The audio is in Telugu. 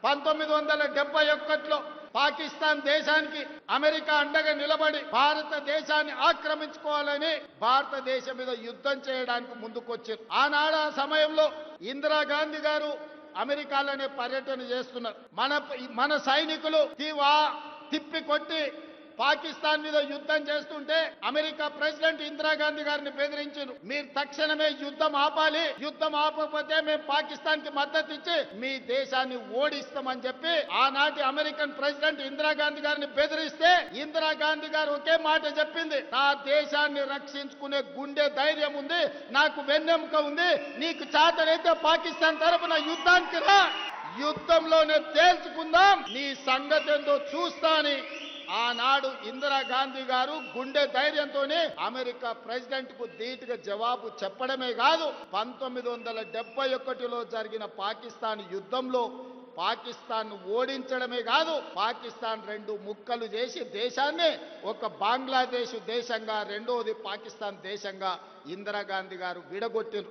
1971లో పాకిస్తాన్ దేశానికి అమెరికా అండగా నిలబడి భారతదేశాన్ని ఆక్రమించుకోవాలని భారతదేశం మీద యుద్ధం చేయడానికి ముందుకొచ్చారు. ఆనాడు ఆ సమయంలో ఇందిరాగాంధీ గారు అమెరికాలోనే పర్యటన చేస్తున్నారు. మన సైనికులు తిప్పి కొట్టి పాకిస్తాన్ మీద యుద్ధం చేస్తుంటే అమెరికా ప్రెసిడెంట్ ఇందిరాగాంధీ గారిని బెదిరించారు. మీరు తక్షణమే యుద్ధం ఆపాలి, యుద్ధం ఆపకపోతే మేము పాకిస్తాన్ కి మద్దతు ఇచ్చి మీ దేశాన్ని ఓడిస్తామని చెప్పి ఆనాటి అమెరికన్ ప్రెసిడెంట్ ఇందిరాగాంధీ గారిని బెదిరిస్తే ఇందిరాగాంధీ గారు ఒకే మాట చెప్పింది, నా దేశాన్ని రక్షించుకునే గుండె ధైర్యం ఉంది, నాకు వెన్నెముక ఉంది, నీకు చేతనైతే పాకిస్తాన్ తరపున యుద్ధానికి రా, యుద్ధంలోనే తేల్చుకుందాం, నీ సంగతి ఏందో చూస్తా అని ఆనాడు ఇందిరాగాంధీ గారు గుండె ధైర్యంతోనే అమెరికా ప్రెసిడెంట్ కు ధీటుగా జవాబు చెప్పడమే కాదు, 1971లో జరిగిన పాకిస్తాన్ యుద్ధంలో పాకిస్తాన్ ఓడించడమే కాదు, పాకిస్తాన్ 2 ముక్కలు చేసి దేశాన్ని ఒక బంగ్లాదేశ్ దేశంగా, రెండోది పాకిస్తాన్ దేశంగా ఇందిరాగాంధీ గారు విడగొట్టారు.